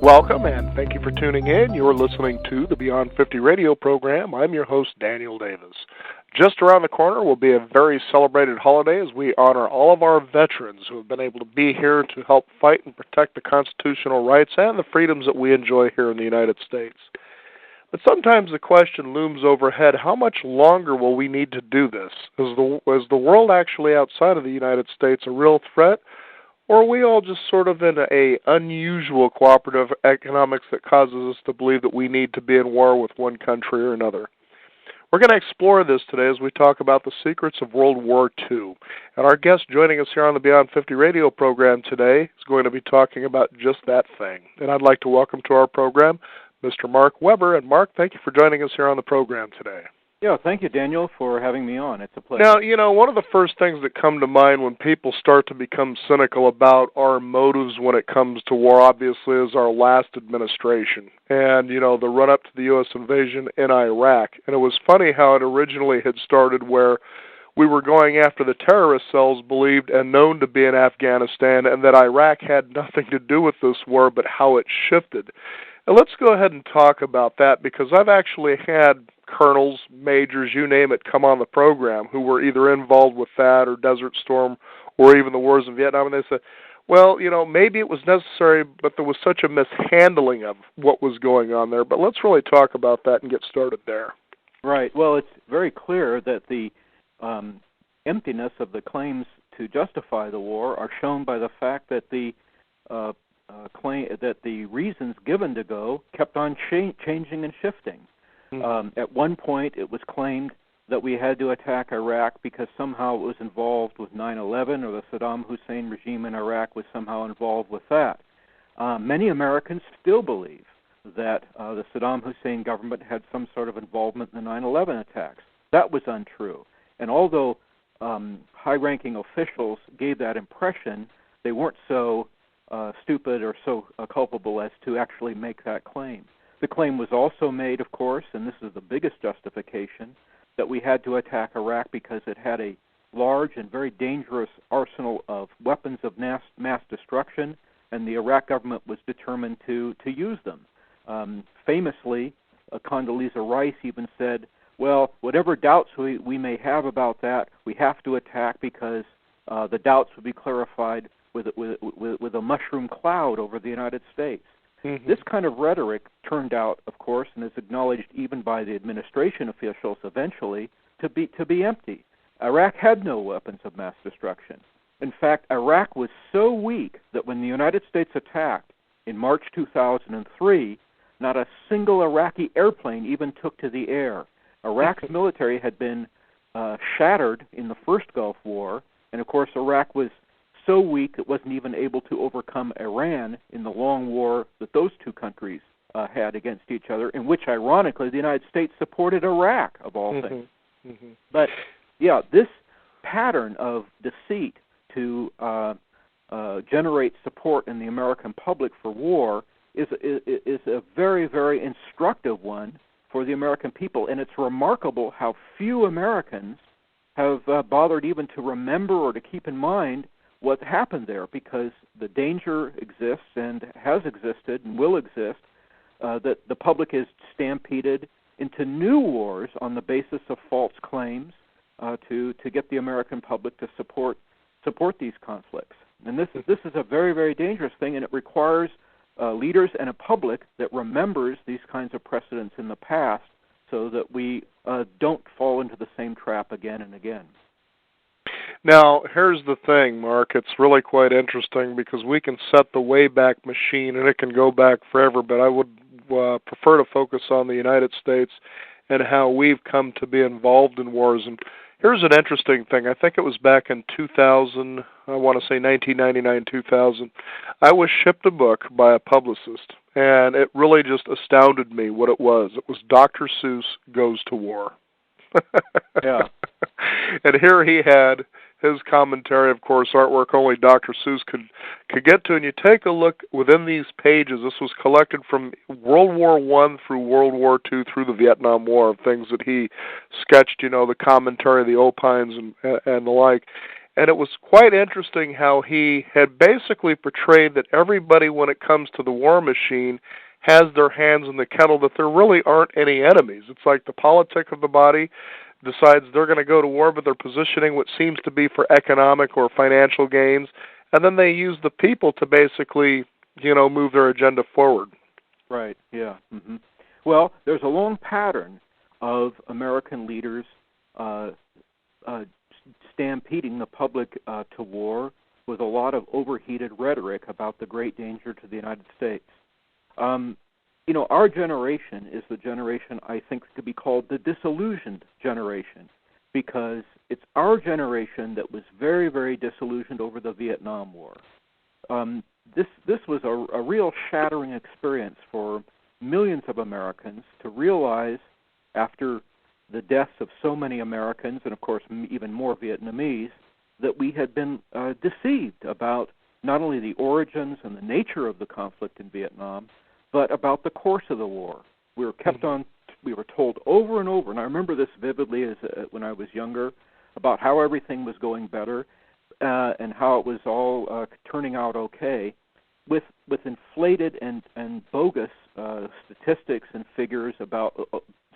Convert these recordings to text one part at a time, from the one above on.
Welcome, and thank you for tuning in. You're listening to the Beyond 50 radio program. I'm your host, Daniel Davis. Just around the corner will be a very celebrated holiday as we honor all of our veterans who have been able to be here to help fight and protect the constitutional rights and the freedoms that we enjoy here in the United States. But sometimes the question looms overhead, how much longer will we need to do this? Is the world actually outside of the United States a real threat? Or are we all just sort of in a unusual cooperative economics that causes us to believe that we need to be in war with one country or another? We're going to explore this today as we talk about the secrets of World War II. And our guest joining us here on the Beyond 50 radio program today is going to be talking about just that thing. And I'd like to welcome to our program Mr. Mark Weber. And Mark, thank you for joining us here on the program today. Yeah, thank you, Daniel, for having me on. It's a pleasure. Now, one of the first things that come to mind when people start to become cynical about our motives when it comes to war, obviously, is our last administration. And, the run-up to the U.S. invasion in Iraq. And it was funny how it originally had started where we were going after the terrorist cells believed and known to be in Afghanistan, and that Iraq had nothing to do with this war, but how it shifted. And let's go ahead and talk about that, because I've actually had colonels, majors, you name it, come on the program who were either involved with that or Desert Storm or even the wars in Vietnam, and they said, well, maybe it was necessary, but there was such a mishandling of what was going on there. But let's really talk about that and get started there. Right. Well, it's very clear that the emptiness of the claims to justify the war are shown by the fact that the reasons given to go kept on changing and shifting. Mm-hmm. At one point, it was claimed that we had to attack Iraq because somehow it was involved with 9/11, or the Saddam Hussein regime in Iraq was somehow involved with that. Many Americans still believe that the Saddam Hussein government had some sort of involvement in the 9/11 attacks. That was untrue. And although high-ranking officials gave that impression, they weren't so stupid or so culpable as to actually make that claim. The claim was also made, of course, and this is the biggest justification, that we had to attack Iraq because it had a large and very dangerous arsenal of weapons of mass destruction, and the Iraq government was determined to use them. Famously, Condoleezza Rice even said, well, whatever doubts we may have about that, we have to attack because the doubts would be clarified with a mushroom cloud over the United States. Mm-hmm. This kind of rhetoric turned out, of course, and is acknowledged even by the administration officials eventually, to be empty. Iraq had no weapons of mass destruction. In fact, Iraq was so weak that when the United States attacked in March 2003, not a single Iraqi airplane even took to the air. Iraq's military had been shattered in the first Gulf War, and of course Iraq was so weak it wasn't even able to overcome Iran in the long war that those two countries had against each other, in which, ironically, the United States supported Iraq, of all things. Mm-hmm. But, yeah, this pattern of deceit to generate support in the American public for war is a very, very instructive one for the American people, and it's remarkable how few Americans have bothered even to remember or to keep in mind what happened there, because the danger exists and has existed and will exist, that the public is stampeded into new wars on the basis of false claims to get the American public to support these conflicts. And this is a very, very dangerous thing, and it requires leaders and a public that remembers these kinds of precedents in the past so that we don't fall into the same trap again and again. Now, here's the thing, Mark. It's really quite interesting because we can set the Wayback Machine, and it can go back forever, but I would prefer to focus on the United States and how we've come to be involved in wars. And here's an interesting thing. I think it was back in 2000, I want to say 1999, 2000. I was shipped a book by a publicist, and it really just astounded me what it was. It was Dr. Seuss Goes to War. Yeah. And here he had his commentary, of course, artwork only Dr. Seuss could get to. And you take a look within these pages. This was collected from World War I through World War II through the Vietnam War, of things that he sketched, the commentary, the opines, and the like. And it was quite interesting how he had basically portrayed that everybody, when it comes to the war machine, has their hands in the kettle, that there really aren't any enemies. It's like the politic of the body decides they're going to go to war, but they're positioning what seems to be for economic or financial gains, and then they use the people to basically, move their agenda forward. Right, yeah. Mm-hmm. Well, there's a long pattern of American leaders stampeding the public to war with a lot of overheated rhetoric about the great danger to the United States. Our generation is the generation I think could be called the disillusioned generation, because it's our generation that was very, very disillusioned over the Vietnam War. This was a real shattering experience for millions of Americans to realize, after the deaths of so many Americans, and of course even more Vietnamese, that we had been deceived about not only the origins and the nature of the conflict in Vietnam, but about the course of the war. We were told over and over, and I remember this vividly when I was younger, about how everything was going better and how it was all turning out okay, with inflated and bogus statistics and figures about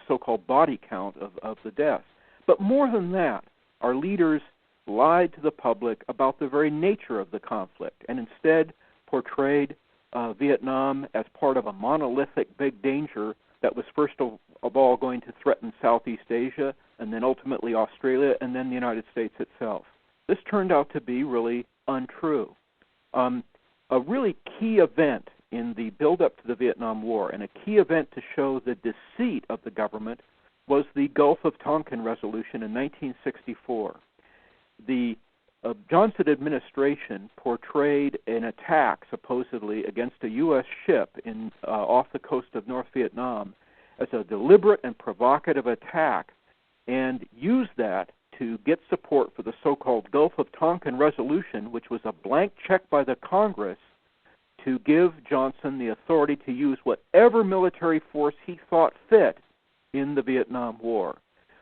so-called body count of the deaths. But more than that, our leaders lied to the public about the very nature of the conflict, and instead portrayed Vietnam as part of a monolithic big danger that was first of all going to threaten Southeast Asia, and then ultimately Australia, and then the United States itself. This turned out to be really untrue. A really key event in the build-up to the Vietnam War, and a key event to show the deceit of the government, was the Gulf of Tonkin resolution in 1964. The Johnson administration portrayed an attack, supposedly, against a U.S. ship off the coast of North Vietnam as a deliberate and provocative attack, and used that to get support for the so-called Gulf of Tonkin resolution, which was a blank check by the Congress to give Johnson the authority to use whatever military force he thought fit in the Vietnam War.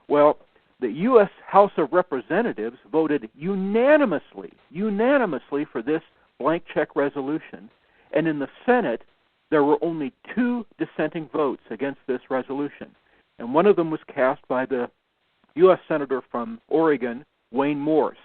Well, the U.S. House of Representatives voted unanimously for this blank check resolution, and in the Senate, there were only 2 dissenting votes against this resolution, and one of them was cast by the U.S. Senator from Oregon, Wayne Morse,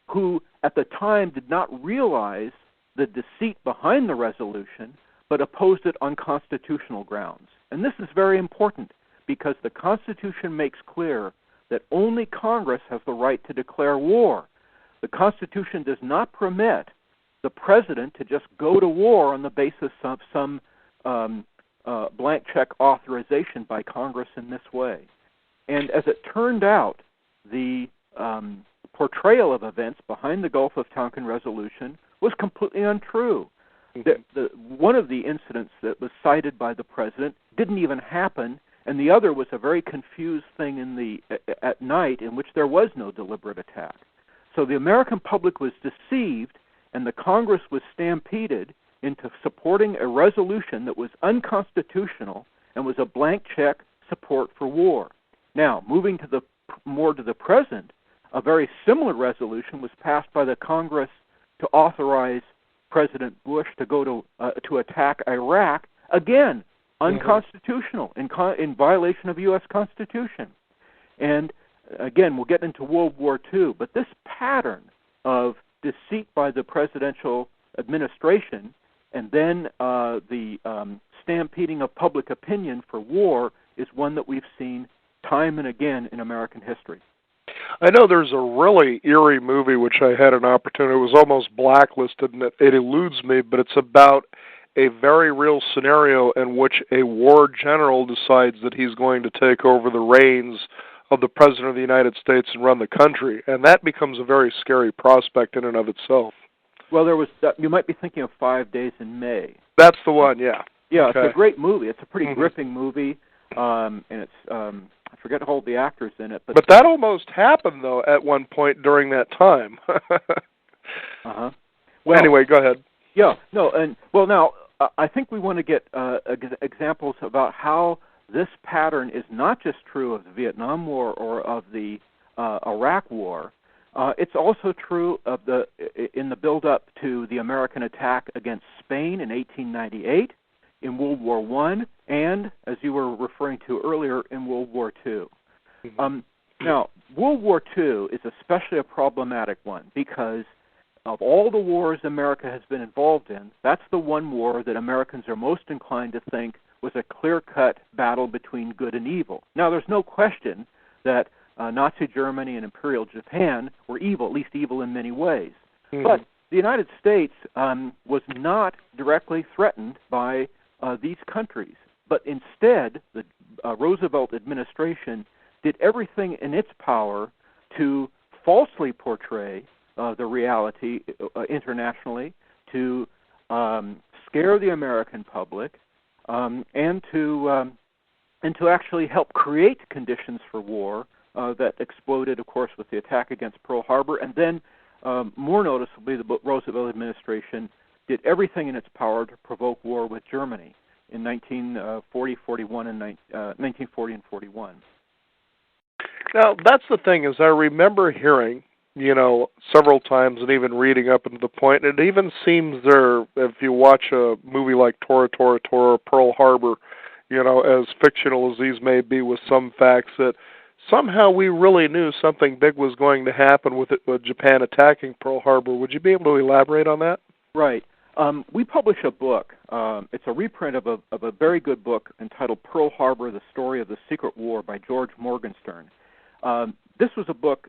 who at the time did not realize the deceit behind the resolution, but opposed it on constitutional grounds. And this is very important, because the Constitution makes clear that only Congress has the right to declare war. The Constitution does not permit the president to just go to war on the basis of some blank check authorization by Congress in this way. And as it turned out, the portrayal of events behind the Gulf of Tonkin resolution was completely untrue. One of the incidents that was cited by the president didn't even happen, and the other was a very confused thing at night in which there was no deliberate attack. So the American public was deceived, and the Congress was stampeded into supporting a resolution that was unconstitutional and was a blank check support for war. Now, moving to the present, a very similar resolution was passed by the Congress to authorize President Bush to go to attack Iraq, again, unconstitutional, in violation of the U.S. Constitution. And again, we'll get into World War II, but this pattern of deceit by the presidential administration and then the stampeding of public opinion for war is one that we've seen time and again in American history. I know there's a really eerie movie which I had an opportunity, it was almost blacklisted and it eludes me, but it's about a very real scenario in which a war general decides that he's going to take over the reins of the President of the United States and run the country, and that becomes a very scary prospect in and of itself. Well, there was you might be thinking of 5 Days in May. That's the one, yeah. Yeah, okay. It's a great movie. It's a pretty gripping movie, and it's I forget all the actors in it. But that almost happened, though, at one point during that time. Well, anyway, go ahead. Yeah, no, and well, now I think we want to get examples about how this pattern is not just true of the Vietnam War or of the Iraq War, It's also true of in the build-up to the American attack against Spain in 1898, in World War I, and, as you were referring to earlier, in World War II. Mm-hmm. Now, World War II is especially a problematic one because of all the wars America has been involved in, that's the one war that Americans are most inclined to think was a clear-cut battle between good and evil. Now, there's no question that Nazi Germany and Imperial Japan were evil, at least evil in many ways. Mm-hmm. But the United States was not directly threatened by these countries. But instead, the Roosevelt administration did everything in its power to falsely portray the reality internationally, to scare the American public, and to actually help create conditions for war that exploded, of course, with the attack against Pearl Harbor. And then, more noticeably, the Roosevelt administration did everything in its power to provoke war with Germany in 1940 and 41. Now, that's the thing, is I remember hearing, several times and even reading up into the point, and it even seems there, if you watch a movie like Tora, Pearl Harbor, as fictional as these may be with some facts, that somehow we really knew something big was going to happen with Japan attacking Pearl Harbor. Would you be able to elaborate on that? Right. We publish a book. It's a reprint of a very good book entitled Pearl Harbor, The Story of the Secret War by George Morgenstern. This was a book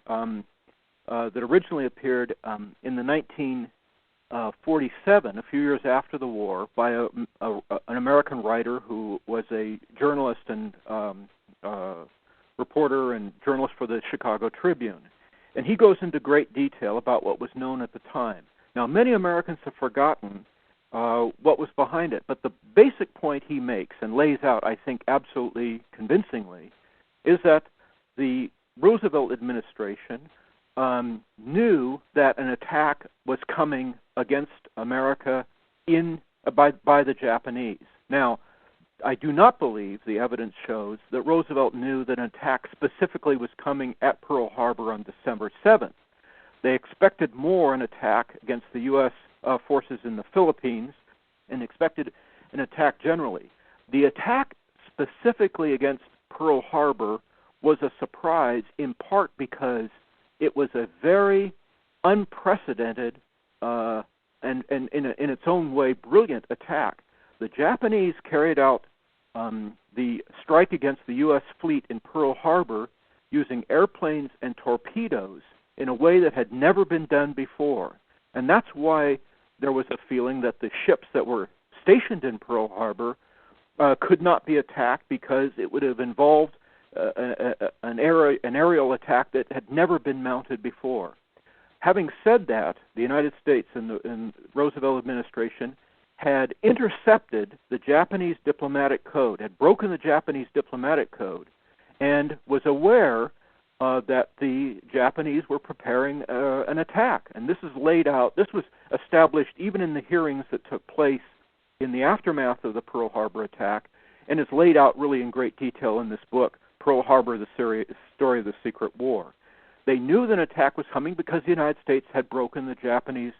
that originally appeared in the 1947, a few years after the war, by an American writer who was a journalist and reporter and journalist for the Chicago Tribune. And he goes into great detail about what was known at the time. Now, many Americans have forgotten what was behind it, but the basic point he makes and lays out, I think, absolutely convincingly, is that the Roosevelt administration knew that an attack was coming against America by the Japanese. Now, I do not believe the evidence shows that Roosevelt knew that an attack specifically was coming at Pearl Harbor on December 7th. They expected more an attack against the U.S. Forces in the Philippines and expected an attack generally. The attack specifically against Pearl Harbor was a surprise, in part because it was a very unprecedented and in its own way brilliant attack. The Japanese carried out the strike against the U.S. fleet in Pearl Harbor using airplanes and torpedoes in a way that had never been done before. And that's why there was a feeling that the ships that were stationed in Pearl Harbor could not be attacked because it would have involved an aerial attack that had never been mounted before. Having said that, the United States and the Roosevelt administration had intercepted the Japanese diplomatic code, had broken the Japanese diplomatic code, and was aware that the Japanese were preparing an attack. And this is laid out, this was established even in the hearings that took place in the aftermath of the Pearl Harbor attack, and is laid out really in great detail in this book, Pearl Harbor, the Story of the Secret War. They knew that an attack was coming because the United States had broken the Japanese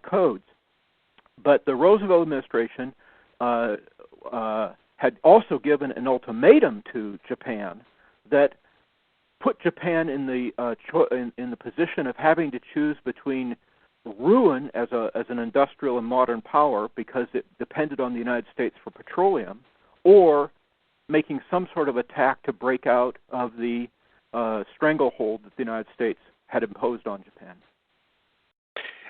codes. But the Roosevelt administration had also given an ultimatum to Japan that put Japan in the position of having to choose between ruin as an industrial and modern power because it depended on the United States for petroleum, or making some sort of attack to break out of the stranglehold that the United States had imposed on Japan.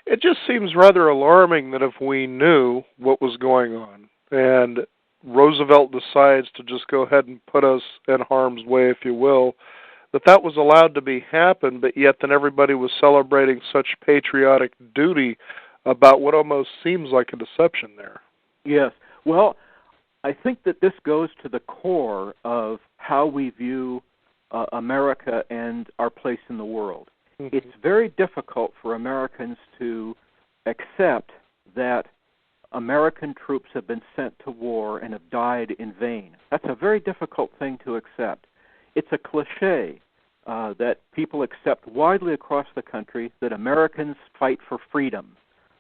It just seems rather alarming that if we knew what was going on and Roosevelt decides to just go ahead and put us in harm's way, if you will, that was allowed to happen, but yet then everybody was celebrating such patriotic duty about what almost seems like a deception there. Yes. Well, I think that this goes to the core of how we view America and our place in the world. Mm-hmm. It's very difficult for Americans to accept that American troops have been sent to war and have died in vain. That's a very difficult thing to accept. It's a cliche that people accept widely across the country that Americans fight for freedom.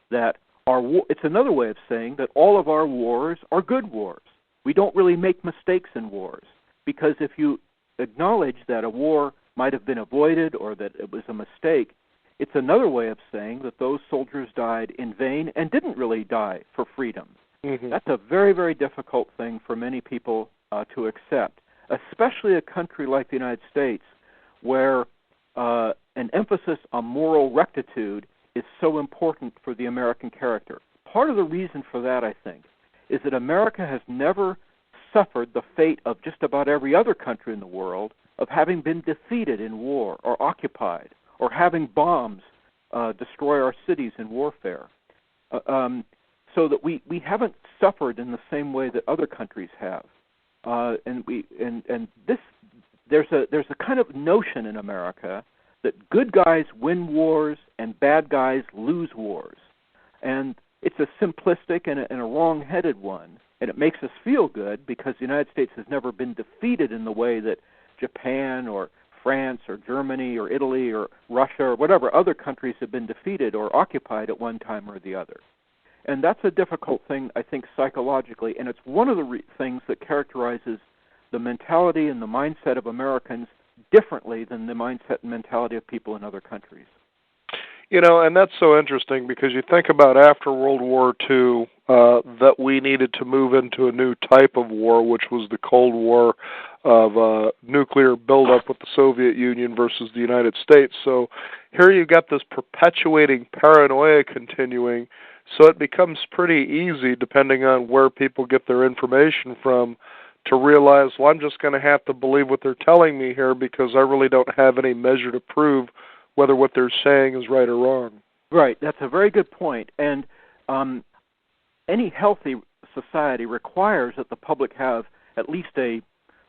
That it's another way of saying that all of our wars are good wars. We don't really make mistakes in wars, because if you acknowledge that a war might have been avoided or that it was a mistake, it's another way of saying that those soldiers died in vain and didn't really die for freedom. Mm-hmm. That's a very, very difficult thing for many people to accept, especially a country like the United States, where an emphasis on moral rectitude is so important for the American character. Part of the reason for that, I think, is that America has never suffered the fate of just about every other country in the world of having been defeated in war or occupied or having bombs destroy our cities in warfare. So that we haven't suffered in the same way that other countries have. There's a kind of notion in America that good guys win wars and bad guys lose wars. And it's a simplistic and a wrong-headed one. And it makes us feel good because the United States has never been defeated in the way that Japan or France or Germany or Italy or Russia or whatever other countries have been defeated or occupied at one time or the other. And that's a difficult thing, I think, psychologically. And it's one of the things that characterizes the mentality and the mindset of Americans differently than the mindset and mentality of people in other countries. And that's so interesting because you think about after World War II that we needed to move into a new type of war, which was the Cold War of nuclear buildup with the Soviet Union versus the United States. So here you got this perpetuating paranoia continuing, so it becomes pretty easy, depending on where people get their information from, to realize, well, I'm just going to have to believe what they're telling me here because I really don't have any measure to prove whether what they're saying is right or wrong. Right. That's a very good point. And any healthy society requires that the public have at least a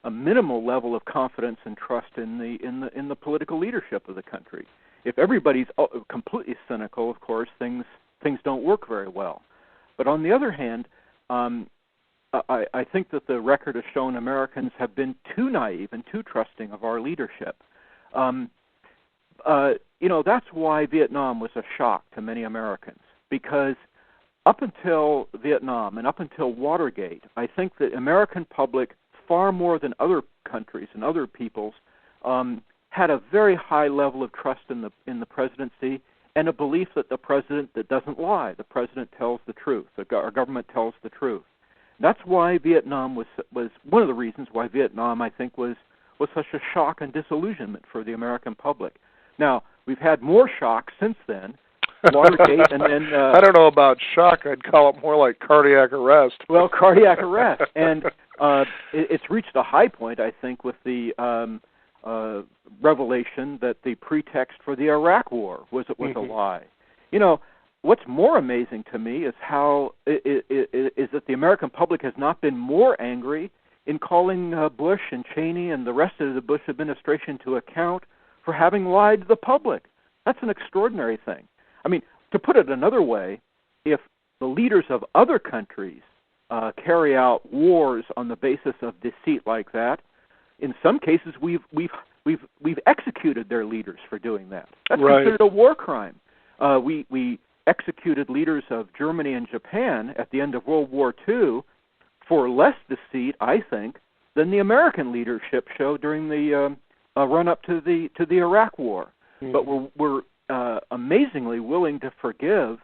minimal level of confidence and trust in the political leadership of the country. If everybody's completely cynical, of course, things don't work very well. But on the other hand, I think that the record has shown Americans have been too naive and too trusting of our leadership. That's why Vietnam was a shock to many Americans, because up until Vietnam and up until Watergate, I think the American public, far more than other countries and other peoples, had a very high level of trust in the presidency and a belief that the president that doesn't lie, the president tells the truth, our government tells the truth. That's why Vietnam was one of the reasons why Vietnam, I think, was such a shock and disillusionment for the American public. Now, we've had more shocks since then, Watergate, and then... I don't know about shock. I'd call it more like cardiac arrest. Well, cardiac arrest. And it's reached a high point, I think, with the revelation that the pretext for the Iraq War was a lie. What's more amazing to me is how is that the American public has not been more angry in calling Bush and Cheney and the rest of the Bush administration to account for having lied to the public. That's an extraordinary thing. I mean, to put it another way, if the leaders of other countries carry out wars on the basis of deceit like that, in some cases we've executed their leaders for doing that. That's right. Considered a war crime. We executed leaders of Germany and Japan at the end of World War II for less deceit, I think, than the American leadership showed during the run-up to the Iraq War. Mm. But we're amazingly willing to forgive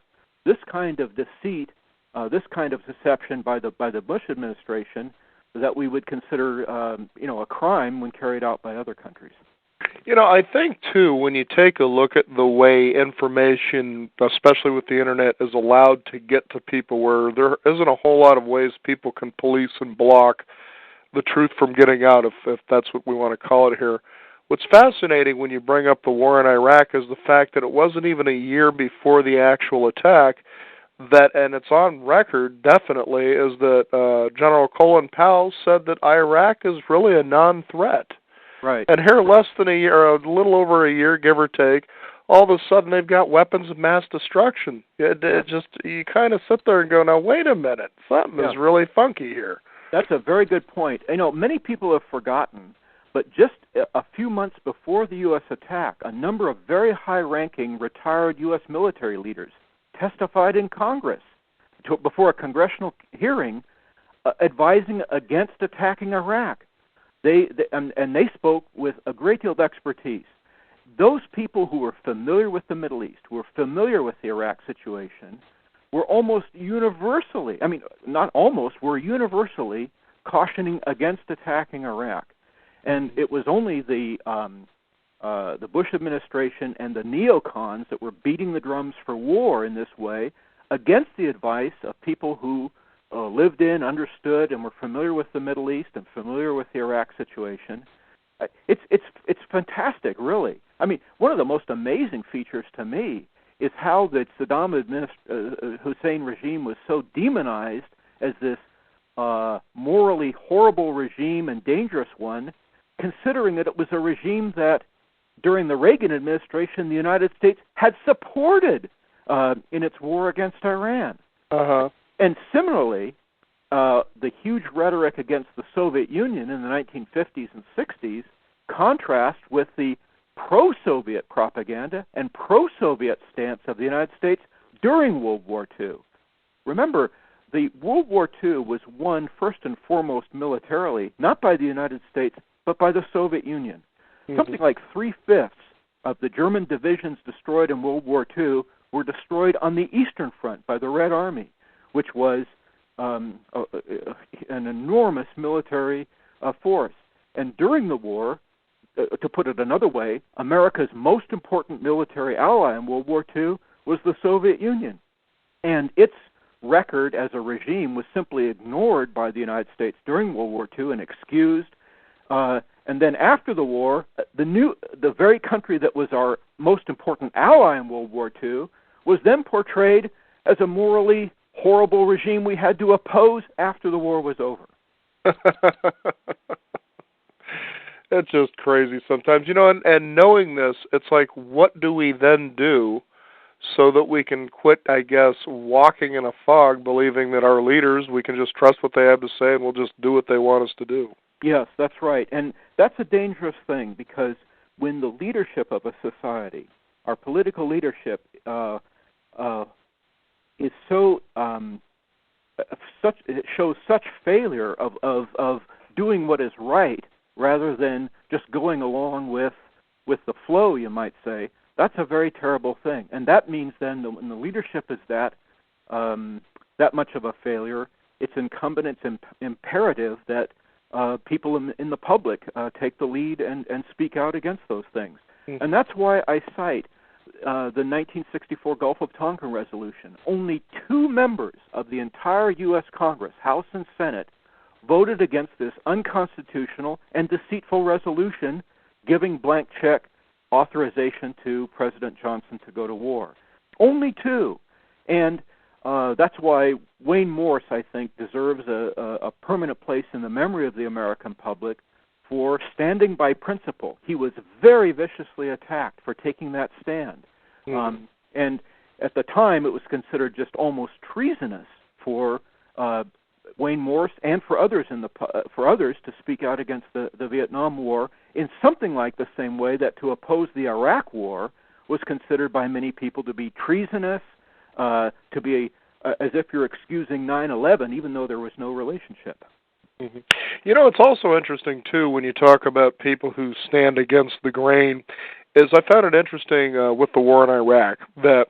this kind of deceit, this kind of deception by the Bush administration that we would consider a crime when carried out by other countries. I think, too, when you take a look at the way information, especially with the Internet, is allowed to get to people where there isn't a whole lot of ways people can police and block the truth from getting out, if that's what we want to call it here. What's fascinating when you bring up the war in Iraq is the fact that it wasn't even a year before the actual attack that, and it's on record definitely, is that General Colin Powell said that Iraq is really a non-threat. Right. And here, less than a year, or a little over a year, give or take, all of a sudden they've got weapons of mass destruction. It just, you kind of sit there and go, now wait a minute, something is really funky here. That's a very good point. Many people have forgotten But just a few months before the U.S. attack, a number of very high-ranking retired U.S. military leaders testified in Congress before a congressional hearing advising against attacking Iraq. They spoke with a great deal of expertise. Those people who were familiar with the Middle East, who were familiar with the Iraq situation, were almost universally, were universally cautioning against attacking Iraq. And it was only the Bush administration and the neocons that were beating the drums for war in this way against the advice of people who lived in, understood, and were familiar with the Middle East and familiar with the Iraq situation. It's fantastic, really. I mean, one of the most amazing features to me is how the Saddam Hussein regime was so demonized as this morally horrible regime and dangerous one, considering that it was a regime that, during the Reagan administration, the United States had supported in its war against Iran. Uh-huh. And similarly, the huge rhetoric against the Soviet Union in the 1950s and 60s contrast with the pro-Soviet propaganda and pro-Soviet stance of the United States during World War II. Remember, the World War II was won first and foremost militarily, not by the United States, but by the Soviet Union. Mm-hmm. Something like 3/5 of the German divisions destroyed in World War II were destroyed on the Eastern Front by the Red Army, which was an enormous military force. And during the war, to put it another way, America's most important military ally in World War II was the Soviet Union. And its record as a regime was simply ignored by the United States during World War II and excused. And then after the war, the very country that was our most important ally in World War II was then portrayed as a morally horrible regime we had to oppose after the war was over. It's just crazy sometimes. And knowing this, it's like, what do we then do so that we can quit, I guess, walking in a fog, believing that our leaders, we can just trust what they have to say and we'll just do what they want us to do? Yes, that's right. And that's a dangerous thing, because when the leadership of a society, our political leadership, is so it shows such failure of doing what is right rather than just going along with the flow, you might say, that's a very terrible thing. And that means then that when the leadership is that much of a failure, it's incumbent, it's imperative that people in the public take the lead and speak out against those things. Mm-hmm. And that's why I cite the 1964 Gulf of Tonkin resolution. Only 2 members of the entire U.S. Congress, House and Senate, voted against this unconstitutional and deceitful resolution giving blank check authorization to President Johnson to go to war. Only 2. And that's why Wayne Morse, I think, deserves a permanent place in the memory of the American public for standing by principle. He was very viciously attacked for taking that stand. Mm-hmm. And at the time, it was considered just almost treasonous for Wayne Morse and for others to speak out against the Vietnam War in something like the same way that to oppose the Iraq War was considered by many people to be treasonous, to be as if you're excusing 9/11, even though there was no relationship. Mm-hmm. It's also interesting, too, when you talk about people who stand against the grain, is I found it interesting with the war in Iraq that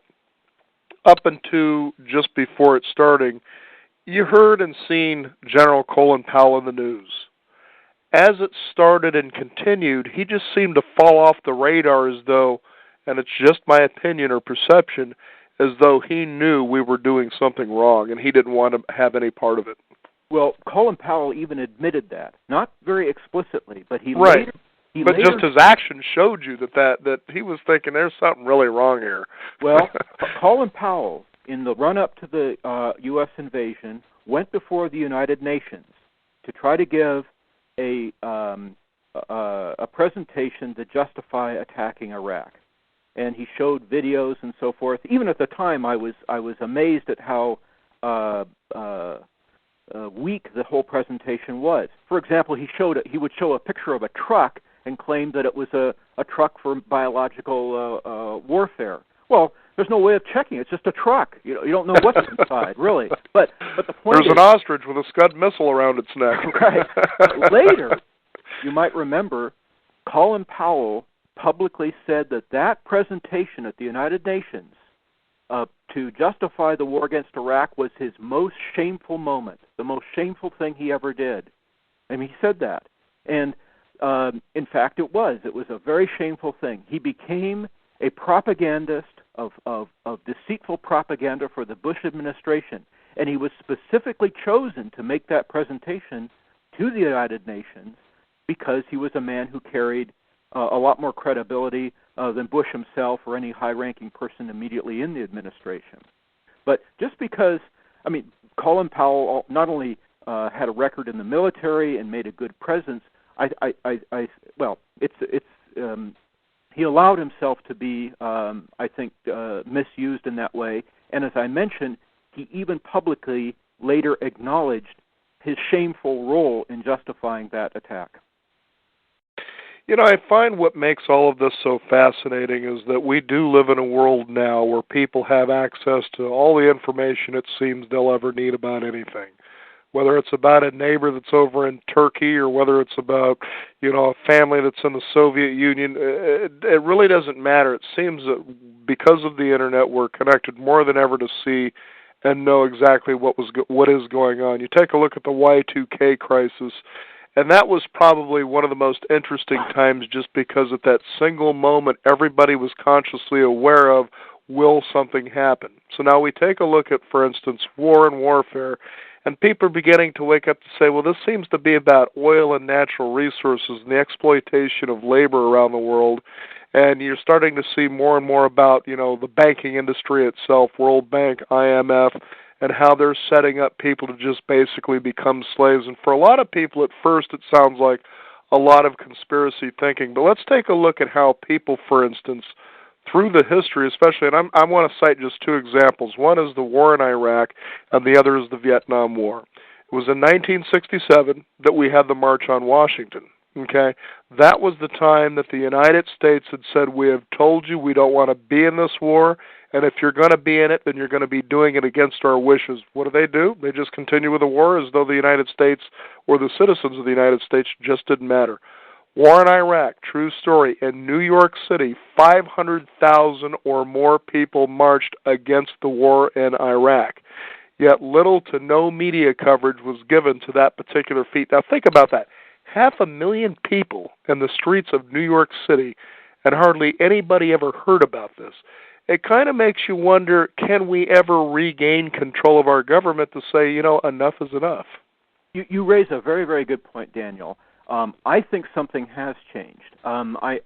up until just before it starting, you heard and seen General Colin Powell in the news. As it started and continued, he just seemed to fall off the radar as though, and it's just my opinion or perception, as though he knew we were doing something wrong and he didn't want to have any part of it. Well, Colin Powell even admitted that, not very explicitly, but he right. later... just his action showed you that he was thinking there's something really wrong here. Well, Colin Powell, in the run-up to the U.S. invasion, went before the United Nations to try to give a presentation to justify attacking Iraq. And he showed videos and so forth. Even at the time, I was amazed at how weak the whole presentation was. For example, he would show a picture of a truck and claim that it was a truck for biological warfare. Well, there's no way of checking. It's just a truck. You don't know what's inside, really. But the point There's an ostrich with a Scud missile around its neck. Right. Later, you might remember, Colin Powell publicly said that presentation at the United Nations to justify the war against Iraq was his most shameful moment, the most shameful thing he ever did. I mean, he said that. And in fact, it was. It was a very shameful thing. He became a propagandist of deceitful propaganda for the Bush administration. And he was specifically chosen to make that presentation to the United Nations because he was a man who carried a lot more credibility than Bush himself or any high-ranking person immediately in the administration. But just because, I mean, Colin Powell not only had a record in the military and made a good presence, he allowed himself to be, misused in that way. And as I mentioned, he even publicly later acknowledged his shameful role in justifying that attack. I find what makes all of this so fascinating is that we do live in a world now where people have access to all the information it seems they'll ever need about anything. Whether it's about a neighbor that's over in Turkey or whether it's about, a family that's in the Soviet Union, it really doesn't matter. It seems that because of the Internet, we're connected more than ever to see and know exactly what is going on. You take a look at the Y2K crisis, and that was probably one of the most interesting times just because at that single moment everybody was consciously aware of, will something happen? So now we take a look at, for instance, war and warfare, and people are beginning to wake up to say, well, this seems to be about oil and natural resources and the exploitation of labor around the world. And you're starting to see more and more about, the banking industry itself, World Bank, IMF, and how they're setting up people to just basically become slaves. And for a lot of people, at first, it sounds like a lot of conspiracy thinking. But let's take a look at how people, for instance, through the history especially, and I want to cite just two examples. One is the war in Iraq, and the other is the Vietnam War. It was in 1967 that we had the March on Washington. Okay, that was the time that the United States had said, we have told you we don't want to be in this war, and if you're going to be in it, then you're going to be doing it against our wishes. What do? They just continue with the war as though the United States or the citizens of the United States just didn't matter. War in Iraq, true story. In New York City, 500,000 or more people marched against the war in Iraq. Yet little to no media coverage was given to that particular feat. Now think about that. 500,000 people in the streets of New York City, and hardly anybody ever heard about this. It kind of makes you wonder, can we ever regain control of our government to say, enough is enough? You raise a very, very good point, Daniel. I think something has changed. I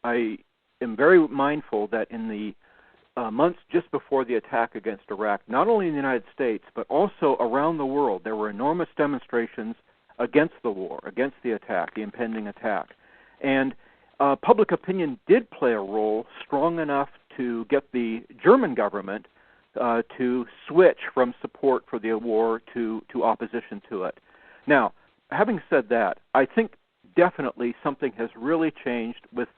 am very mindful that in the months just before the attack against Iraq, not only in the United States, but also around the world, there were enormous demonstrations against the war, against the attack, the impending attack. And public opinion did play a role strong enough to get the German government to switch from support for the war to opposition to it. Now, having said that, I think definitely something has really changed with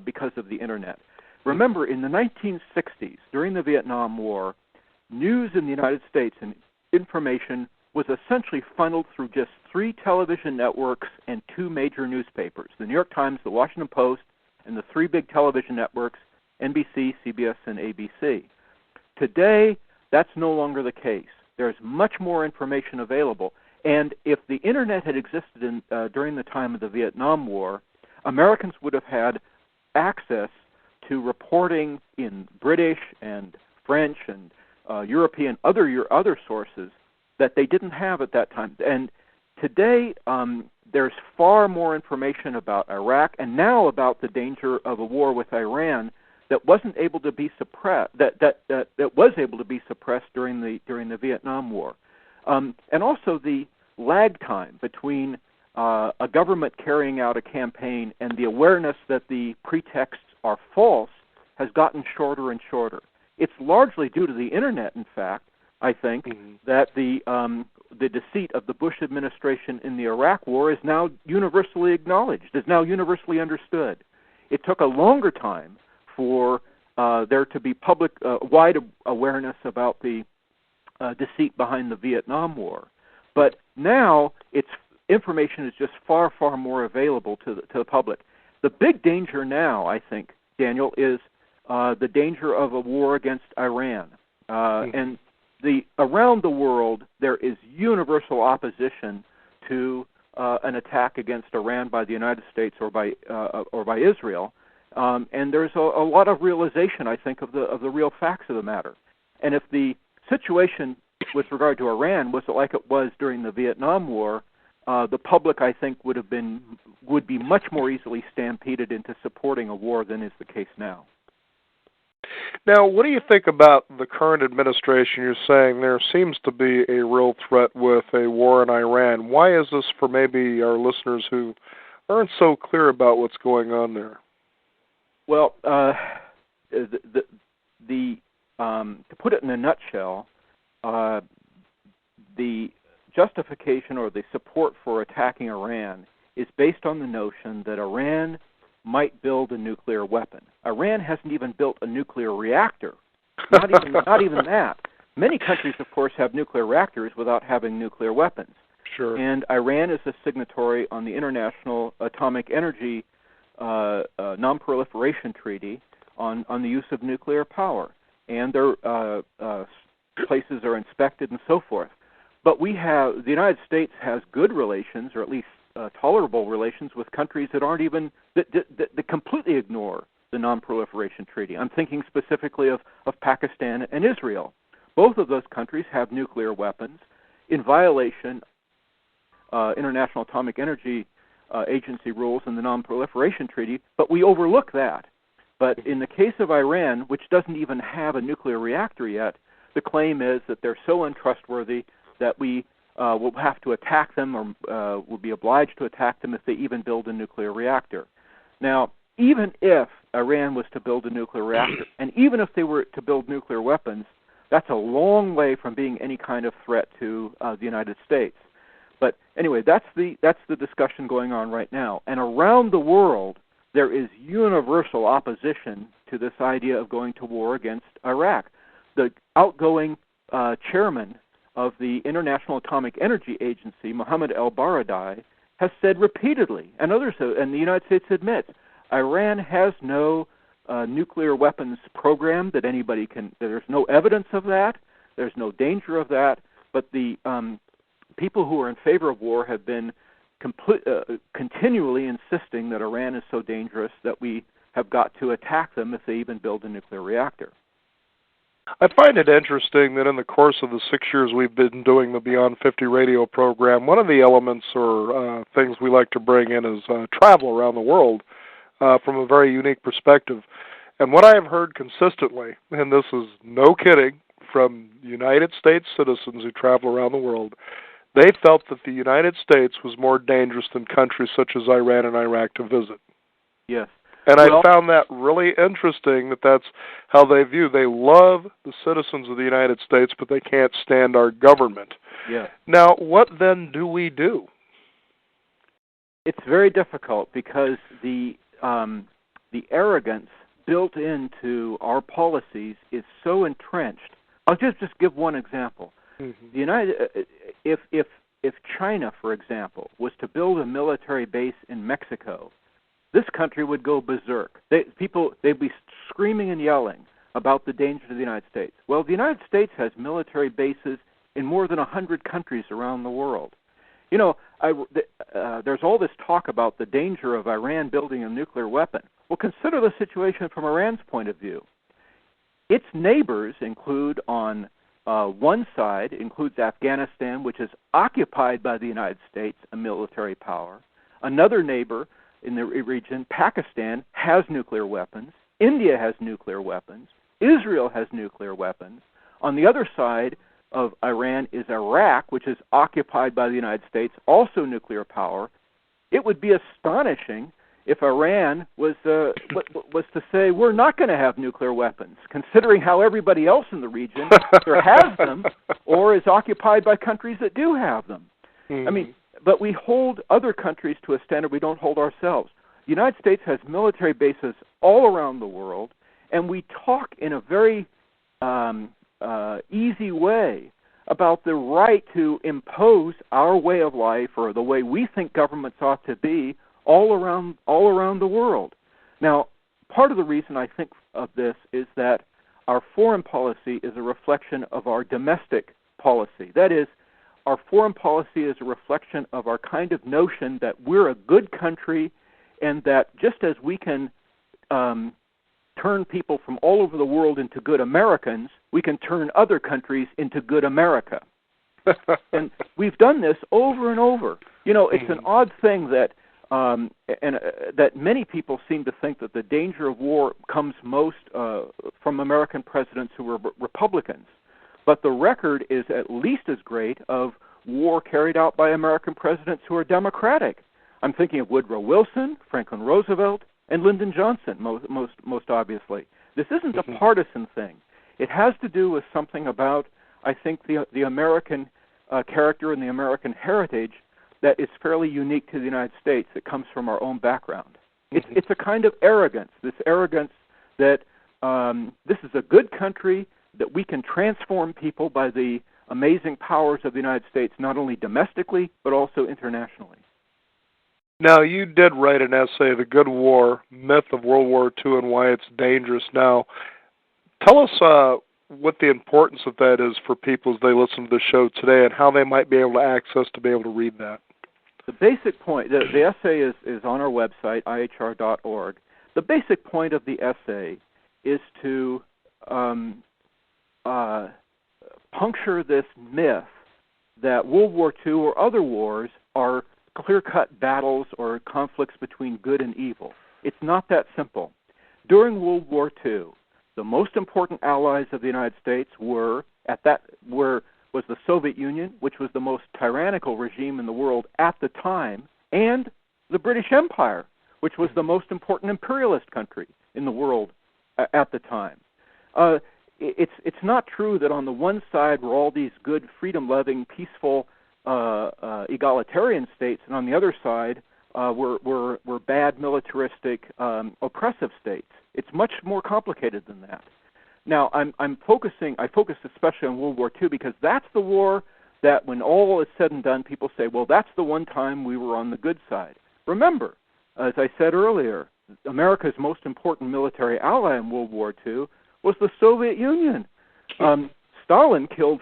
because of the Internet. Remember, in the 1960s, during the Vietnam War, news in the United States and information was essentially funneled through just 3 television networks and 2 major newspapers, the New York Times, the Washington Post, and the 3 big television networks, NBC, CBS, and ABC. Today, that's no longer the case. There's much more information available. And if the Internet had existed during the time of the Vietnam War, Americans would have had access to reporting in British and French and European other sources that they didn't have at that time. And today, there's far more information about Iraq and now about the danger of a war with Iran that wasn't able to be suppressed. That was able to be suppressed during the Vietnam War. And also the lag time between a government carrying out a campaign and the awareness that the pretexts are false has gotten shorter and shorter. It's largely due to the Internet, in fact, I think, that the deceit of the Bush administration in the Iraq War is now universally acknowledged, is now universally understood. It took a longer time for there to be public, wide awareness about the deceit behind the Vietnam War. But now information is just far, far more available to the public. The big danger now, I think, Daniel, is the danger of a war against Iran. And around the world, there is universal opposition to an attack against Iran by the United States or by Israel. And there's a lot of realization, I think, of the real facts of the matter. And if the situation with regard to Iran was like it was during the Vietnam War, the public, I think, would be much more easily stampeded into supporting a war than is the case now. Now, what do you think about the current administration? You're saying there seems to be a real threat with a war in Iran. Why is this for maybe our listeners who aren't so clear about what's going on there? Well, to put it in a nutshell, the justification or the support for attacking Iran is based on the notion that Iran might build a nuclear weapon. Iran hasn't even built a nuclear reactor. Not even that. Many countries, of course, have nuclear reactors without having nuclear weapons. Sure. And Iran is a signatory on the International Atomic Energy Non-Proliferation Treaty on the use of nuclear power. And their places are inspected and so forth. But the United States has good relations, or at least tolerable relations, with countries that aren't even that completely ignore the Non-Proliferation Treaty. I'm thinking specifically of Pakistan and Israel. Both of those countries have nuclear weapons in violation International Atomic Energy Agency rules and the Non-Proliferation Treaty, but we overlook that. But in the case of Iran, which doesn't even have a nuclear reactor yet, the claim is that they're so untrustworthy that we will have to attack them, or will be obliged to attack them if they even build a nuclear reactor. Now, even if Iran was to build a nuclear reactor, and even if they were to build nuclear weapons, that's a long way from being any kind of threat to the United States. But anyway, that's the discussion going on right now. And around the world, there is universal opposition to this idea of going to war against Iraq. The outgoing chairman of the International Atomic Energy Agency, Mohammed El-Baradei, has said repeatedly, and others, and the United States admits, Iran has no nuclear weapons program that anybody can. There's no evidence of that. There's no danger of that. But the people who are in favor of war have been continually insisting that Iran is so dangerous that we have got to attack them if they even build a nuclear reactor. I find it interesting that in the course of the 6 years we've been doing the Beyond 50 radio program, one of the elements or things we like to bring in is travel around the world from a very unique perspective. And what I have heard consistently, and this is no kidding, from United States citizens who travel around the world, they felt that the United States was more dangerous than countries such as Iran and Iraq to visit. Yes. And I found that really interesting that that's how they view. They love the citizens of the United States, but they can't stand our government. Yeah. Now, what then do we do? It's very difficult because the arrogance built into our policies is so entrenched. I'll just give one example. Mm-hmm. If China, for example, was to build a military base in Mexico, this country would go berserk. They'd be screaming and yelling about the danger to the United States. Well, the United States has military bases in more than 100 countries around the world. You know, there's all this talk about the danger of Iran building a nuclear weapon. Well, consider the situation from Iran's point of view. Its neighbors include on one side, includes Afghanistan, which is occupied by the United States, a military power. Another neighbor in the region, Pakistan, has nuclear weapons. India has nuclear weapons. Israel has nuclear weapons. On the other side of Iran is Iraq, which is occupied by the United States, also nuclear power. It would be astonishing if Iran was to say we're not going to have nuclear weapons, considering how everybody else in the region either has them or is occupied by countries that do have them. I mean, but we hold other countries to a standard we don't hold ourselves. The United States has military bases all around the world, and we talk in a very easy way about the right to impose our way of life or the way we think governments ought to be all around the world. Now, part of the reason I think of this is that our foreign policy is a reflection of our domestic policy. That is, our foreign policy is a reflection of our kind of notion that we're a good country and that just as we can turn people from all over the world into good Americans, we can turn other countries into good America. And we've done this over and over. You know, it's an odd thing that that many people seem to think that the danger of war comes most from American presidents who were Republicans. But the record is at least as great of war carried out by American presidents who are Democratic. I'm thinking of Woodrow Wilson, Franklin Roosevelt, and Lyndon Johnson, most obviously. This isn't a partisan thing. It has to do with something about, I think, the American character and the American heritage that is fairly unique to the United States. It comes from our own background. It's a kind of arrogance, this arrogance that this is a good country, that we can transform people by the amazing powers of the United States, not only domestically, but also internationally. Now, you did write an essay, The Good War, Myth of World War II and Why It's Dangerous Now. Tell us what the importance of that is for people as they listen to the show today and how they might be able to access to be able to read that. The basic point, the essay is on our website, ihr.org. The basic point of the essay is to puncture this myth that World War II or other wars are clear-cut battles or conflicts between good and evil. It's not that simple. During World War II, the most important allies of the United States was the Soviet Union, which was the most tyrannical regime in the world at the time, and the British Empire, which was the most important imperialist country in the world at the time. It's not true that on the one side were all these good, freedom-loving, peaceful, egalitarian states, and on the other side were bad, militaristic, oppressive states. It's much more complicated than that. Now, I focus especially on World War II because that's the war that when all is said and done, people say, well, that's the one time we were on the good side. Remember, as I said earlier, America's most important military ally in World War II was the Soviet Union. Stalin killed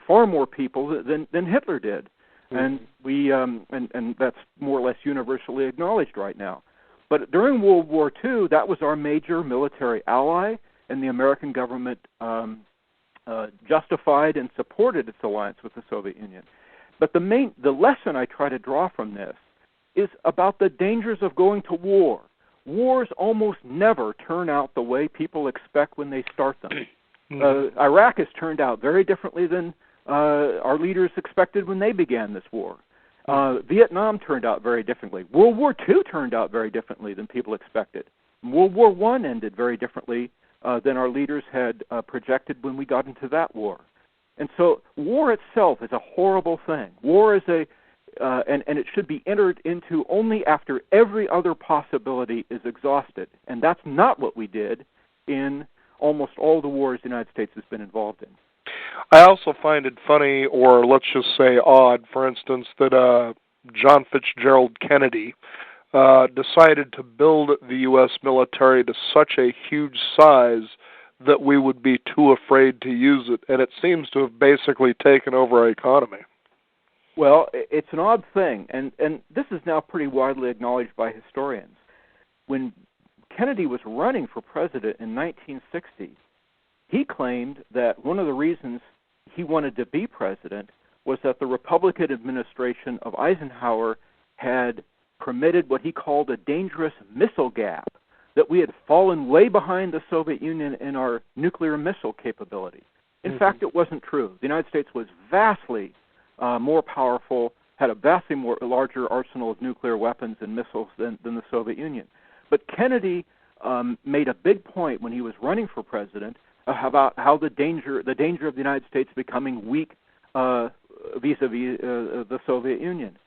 far more people than Hitler did, and and that's more or less universally acknowledged right now. But during World War II, that was our major military ally, and the American government justified and supported its alliance with the Soviet Union. But the lesson I try to draw from this is about the dangers of going to war. Wars almost never turn out the way people expect when they start them. Iraq has turned out very differently than our leaders expected when they began this war. Vietnam turned out very differently. World War II turned out very differently than people expected. World War I ended very differently than our leaders had projected when we got into that war. And so war itself is a horrible thing. War is and it should be entered into only after every other possibility is exhausted. And that's not what we did in almost all the wars the United States has been involved in. I also find it funny, or let's just say odd, for instance, that John Fitzgerald Kennedy decided to build the U.S. military to such a huge size that we would be too afraid to use it, and it seems to have basically taken over our economy. Well, it's an odd thing, and this is now pretty widely acknowledged by historians. When Kennedy was running for president in 1960, he claimed that one of the reasons he wanted to be president was that the Republican administration of Eisenhower had permitted what he called a dangerous missile gap, that we had fallen way behind the Soviet Union in our nuclear missile capability. In fact, it wasn't true. The United States was vastly more powerful had a vastly larger arsenal of nuclear weapons and missiles than the Soviet Union. But Kennedy made a big point when he was running for president about how the danger of the United States becoming weak vis-a-vis the Soviet Union.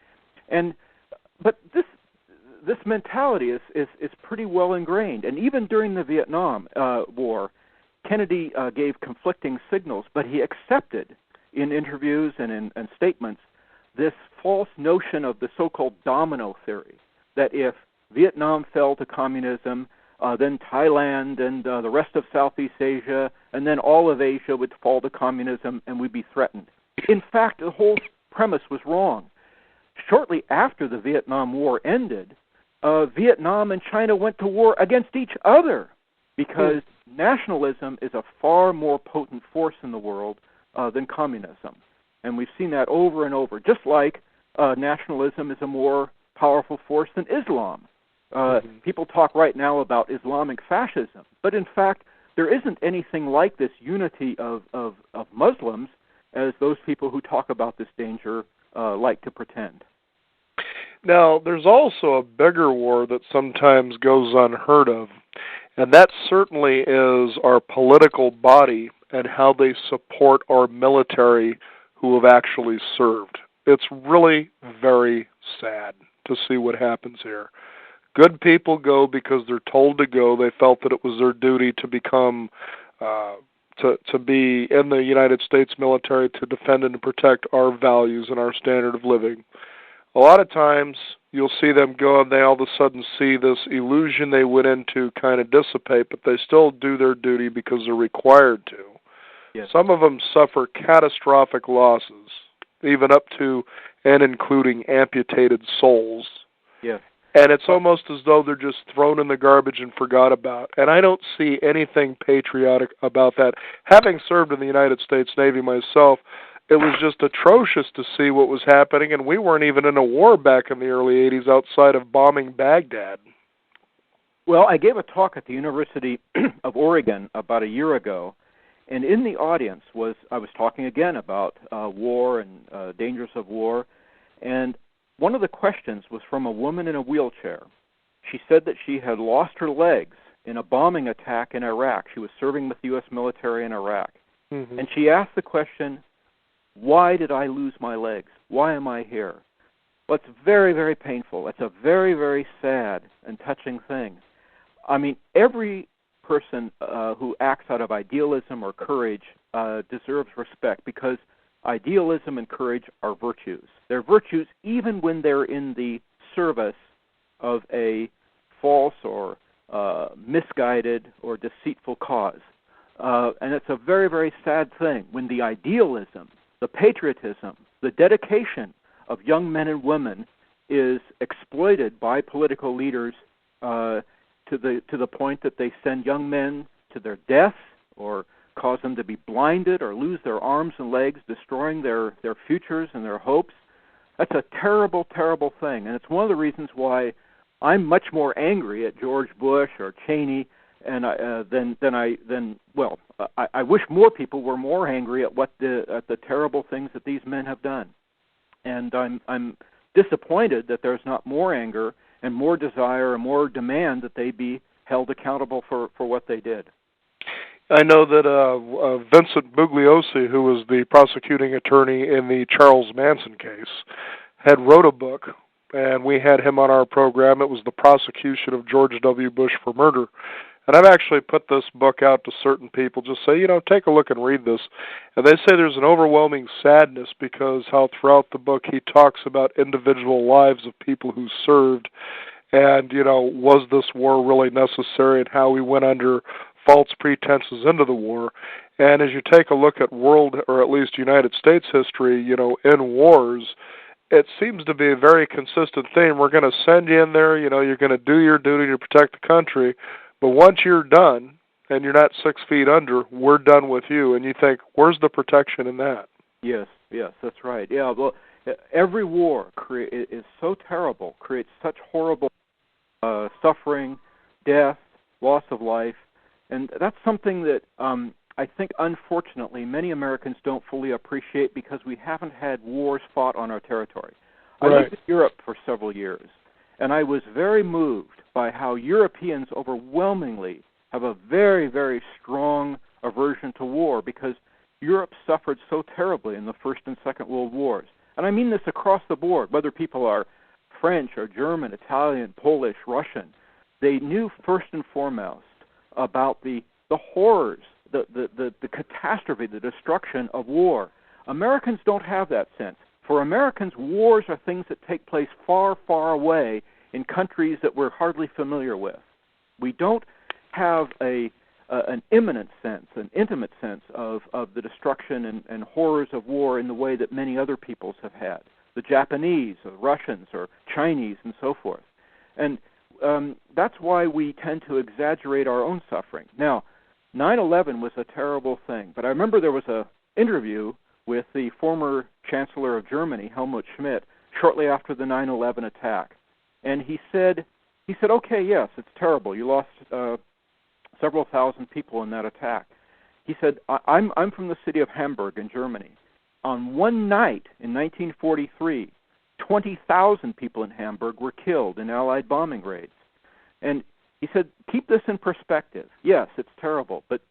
But this mentality is pretty well ingrained. And even during the Vietnam War, Kennedy gave conflicting signals, but he accepted in interviews and in statements this false notion of the so-called domino theory, that if Vietnam fell to communism, then Thailand and the rest of Southeast Asia, and then all of Asia would fall to communism and we'd be threatened. In fact, the whole premise was wrong. Shortly after the Vietnam War ended, Vietnam and China went to war against each other because nationalism is a far more potent force in the world than communism. And we've seen that over and over, just like nationalism is a more powerful force than Islam. People talk right now about Islamic fascism, but in fact, there isn't anything like this unity of Muslims as those people who talk about this danger like to pretend. Now, there's also a bigger war that sometimes goes unheard of, and that certainly is our political body and how they support our military who have actually served. It's really very sad to see what happens here. Good people go because they're told to go. They felt that it was their duty to become, to be in the United States military to defend and to protect our values and our standard of living. A lot of times you'll see them go and they all of a sudden see this illusion they went into kind of dissipate, but they still do their duty because they're required to. Yes. Some of them suffer catastrophic losses, even up to and including amputated souls. Yes. And it's almost as though they're just thrown in the garbage and forgot about. And I don't see anything patriotic about that. Having served in the United States Navy myself, it was just atrocious to see what was happening, and we weren't even in a war back in the early 80s outside of bombing Baghdad. Well, I gave a talk at the University of Oregon about a year ago, and in the audience I was talking again about war and dangers of war, and one of the questions was from a woman in a wheelchair. She said that she had lost her legs in a bombing attack in Iraq. She was serving with the U.S. military in Iraq. Mm-hmm. And she asked the question, why did I lose my legs? Why am I here? Well, it's very, very painful. It's a very, very sad and touching thing. I mean, every person who acts out of idealism or courage deserves respect because idealism and courage are virtues. They're virtues even when they're in the service of a false or misguided or deceitful cause. And it's a very, very sad thing when the idealism, the patriotism, the dedication of young men and women is exploited by political leaders to the point that they send young men to their deaths or cause them to be blinded or lose their arms and legs, destroying their futures and their hopes. That's a terrible, terrible thing. And it's one of the reasons why I'm much more angry at George Bush or Cheney and I wish more people were more angry at the terrible things that these men have done, and I'm disappointed that there's not more anger and more desire and more demand that they be held accountable for what they did. I know that Vincent Bugliosi, who was the prosecuting attorney in the Charles Manson case, had wrote a book, and we had him on our program. It was The Prosecution of George W. Bush for Murder. And I've actually put this book out to certain people, just say, take a look and read this. And they say there's an overwhelming sadness because how throughout the book he talks about individual lives of people who served and, was this war really necessary and how we went under false pretenses into the war. And as you take a look at world, or at least United States history, in wars, it seems to be a very consistent theme. We're going to send you in there, you're going to do your duty to protect the country. But once you're done and you're not 6 feet under, we're done with you. And you think, where's the protection in that? Yes, that's right. Yeah, well, every war is so terrible, creates such horrible suffering, death, loss of life. And that's something that I think, unfortunately, many Americans don't fully appreciate because we haven't had wars fought on our territory. Right. I lived in Europe for several years, and I was very moved by how Europeans overwhelmingly have a very, very strong aversion to war because Europe suffered so terribly in the First and Second World Wars. And I mean this across the board, whether people are French or German, Italian, Polish, Russian. They knew first and foremost about the horrors, the catastrophe, the destruction of war. Americans don't have that sense. For Americans, wars are things that take place far, far away in countries that we're hardly familiar with. We don't have an imminent sense, an intimate sense of the destruction and horrors of war in the way that many other peoples have had. The Japanese, or Russians, or Chinese, and so forth. And that's why we tend to exaggerate our own suffering. Now, 9/11 was a terrible thing, but I remember there was an interview with the former Chancellor of Germany, Helmut Schmidt, shortly after the 9/11 attack. And he said, okay, yes, it's terrible. You lost several thousand people in that attack. He said, I'm from the city of Hamburg in Germany. On one night in 1943, 20,000 people in Hamburg were killed in Allied bombing raids. And he said, keep this in perspective. Yes, it's terrible, but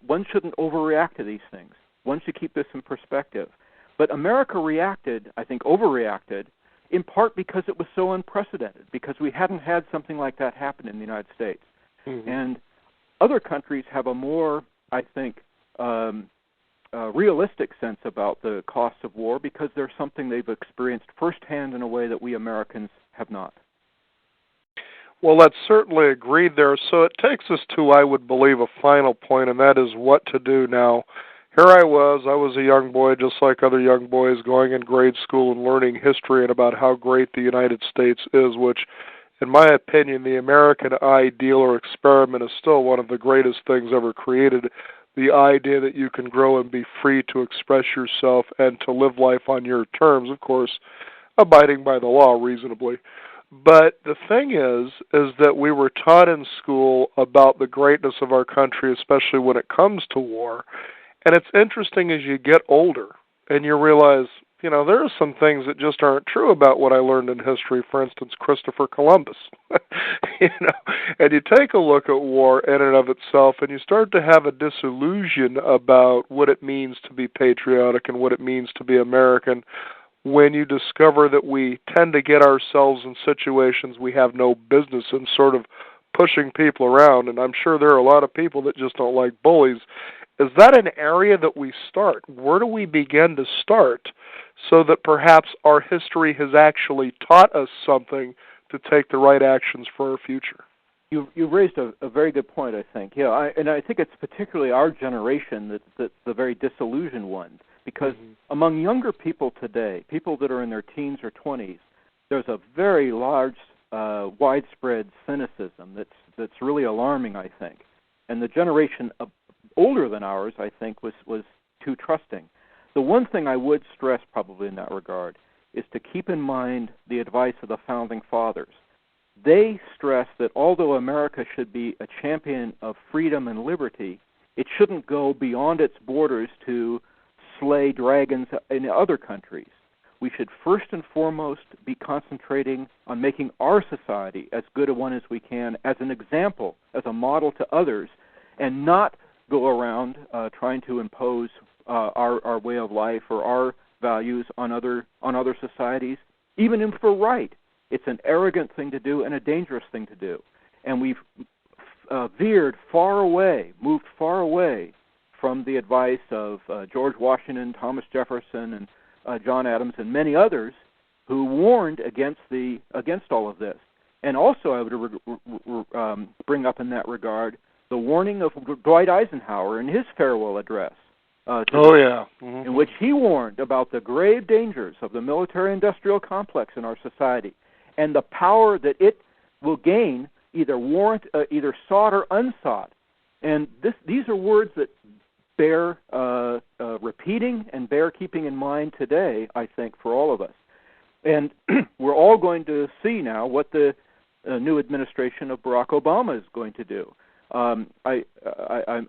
one shouldn't overreact to these things. One should keep this in perspective. But America reacted, I think overreacted, in part because it was so unprecedented, because we hadn't had something like that happen in the United States. Mm-hmm. And other countries have a more, I think, realistic sense about the costs of war because there's something they've experienced firsthand in a way that we Americans have not. Well, that's certainly agreed there. So it takes us to, I would believe, a final point, and that is what to do now. Here I was a young boy just like other young boys going in grade school and learning history and about how great the United States is, which, in my opinion, the American ideal or experiment is still one of the greatest things ever created. The idea that you can grow and be free to express yourself and to live life on your terms, of course, abiding by the law reasonably. But the thing is that we were taught in school about the greatness of our country, especially when it comes to war. And it's interesting as you get older and you realize, there are some things that just aren't true about what I learned in history. For instance, Christopher Columbus. And you take a look at war in and of itself, and you start to have a disillusion about what it means to be patriotic and what it means to be American when you discover that we tend to get ourselves in situations we have no business in, sort of pushing people around. And I'm sure there are a lot of people that just don't like bullies. Is that an area that we start? Where do we begin to start so that perhaps our history has actually taught us something to take the right actions for our future? You've raised a very good point, I think. Yeah, I think it's particularly our generation that's the very disillusioned one, because among younger people today, people that are in their teens or 20s, there's a very large, widespread cynicism that's really alarming, I think. And the generation older than ours, I think, was too trusting. The one thing I would stress probably in that regard is to keep in mind the advice of the Founding Fathers. They stress that although America should be a champion of freedom and liberty, it shouldn't go beyond its borders to slay dragons in other countries. We should first and foremost be concentrating on making our society as good a one as we can, as an example, as a model to others, and not go around trying to impose our way of life or our values on other societies, even if we're right. It's an arrogant thing to do and a dangerous thing to do. And we've moved far away from the advice of George Washington, Thomas Jefferson, and John Adams, and many others who warned against all of this. And also I would bring up in that regard the warning of Dwight Eisenhower in his farewell address, in which he warned about the grave dangers of the military-industrial complex in our society and the power that it will gain, either sought or unsought. And these are words that bear repeating and bear keeping in mind today, I think, for all of us. And we're all going to see now what the new administration of Barack Obama is going to do. I'm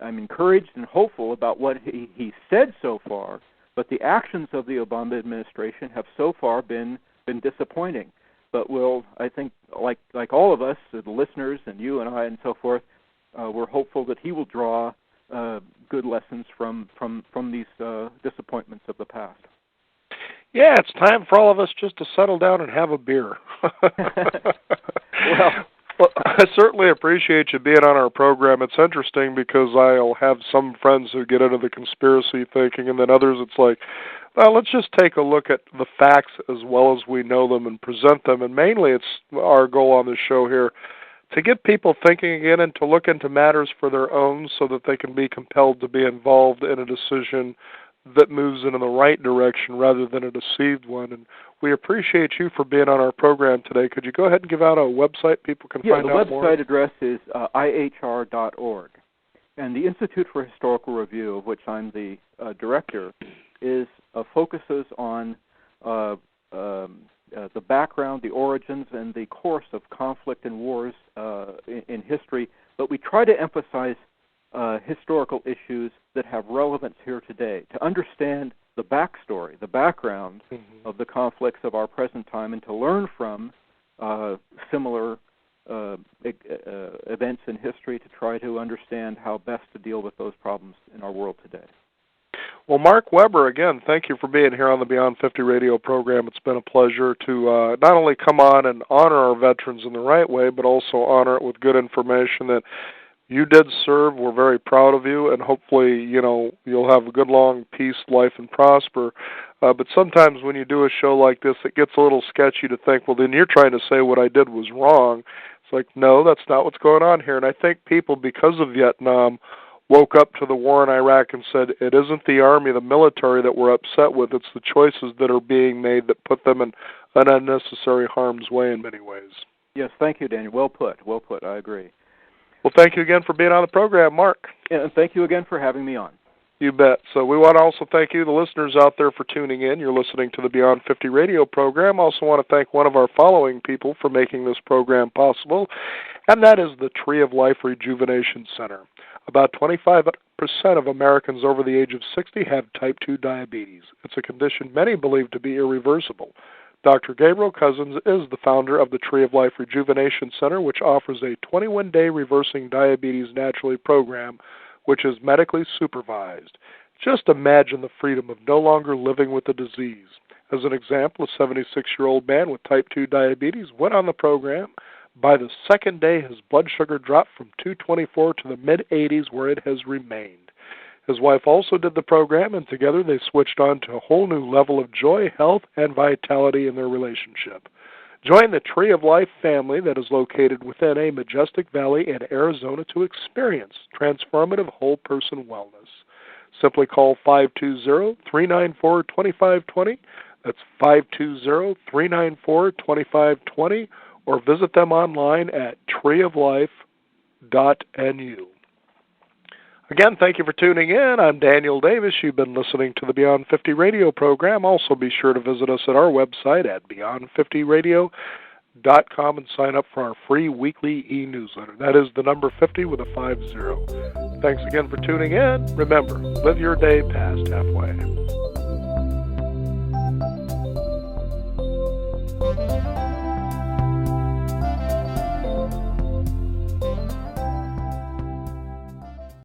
encouraged and hopeful about what he said so far, but the actions of the Obama administration have so far been been disappointing. But I think, like all of us, the listeners and you and I and so forth, we're hopeful that he will draw good lessons from these disappointments of the past. Yeah, it's time for all of us just to settle down and have a beer. Well, I certainly appreciate you being on our program. It's interesting because I'll have some friends who get into the conspiracy thinking, and then others it's like, well, let's just take a look at the facts as well as we know them and present them. And mainly it's our goal on this show here to get people thinking again and to look into matters for their own so that they can be compelled to be involved in a decision that moves in the right direction rather than a deceived one. And we appreciate you for being on our program today. Could you go ahead and give out a website people can find out more? Yeah, the website address is ihr.org. And the Institute for Historical Review, of which I'm the director, focuses on the background, the origins, and the course of conflict and wars in history. But we try to emphasize historical issues that have relevance here today, to understand the backstory, the background of the conflicts of our present time, and to learn from similar events in history to try to understand how best to deal with those problems in our world today. Well, Mark Weber, again, thank you for being here on the Beyond 50 radio program. It's been a pleasure to not only come on and honor our veterans in the right way, but also honor it with good information that you did serve. We're very proud of you, and hopefully, you'll have a good, long peace, life, and prosper. But sometimes when you do a show like this, it gets a little sketchy to think, well, then you're trying to say what I did was wrong. It's like, no, that's not what's going on here. And I think people, because of Vietnam, woke up to the war in Iraq and said, it isn't the Army, the military that we're upset with. It's the choices that are being made that put them in an unnecessary harm's way in many ways. Yes, thank you, Daniel. Well put. I agree. Well, thank you again for being on the program, Mark. And thank you again for having me on. You bet. So we want to also thank you, the listeners out there, for tuning in. You're listening to the Beyond 50 radio program. Also want to thank one of our following people for making this program possible, and that is the Tree of Life Rejuvenation Center. About 25% of Americans over the age of 60 have type 2 diabetes. It's a condition many believe to be irreversible. Dr. Gabriel Cousins is the founder of the Tree of Life Rejuvenation Center, which offers a 21-day reversing diabetes naturally program, which is medically supervised. Just imagine the freedom of no longer living with the disease. As an example, a 76-year-old man with type 2 diabetes went on the program. By the second day, his blood sugar dropped from 224 to the mid-80s, where it has remained. His wife also did the program, and together they switched on to a whole new level of joy, health, and vitality in their relationship. Join the Tree of Life family that is located within a majestic valley in Arizona to experience transformative whole-person wellness. Simply call 520-394-2520. That's 520-394-2520. Or visit them online at treeoflife.nu. Again, thank you for tuning in. I'm Daniel Davis. You've been listening to the Beyond 50 radio program. Also be sure to visit us at our website at beyond50radio.com and sign up for our free weekly e-newsletter. That is the number 50 with a 50. Thanks again for tuning in. Remember, live your day past halfway.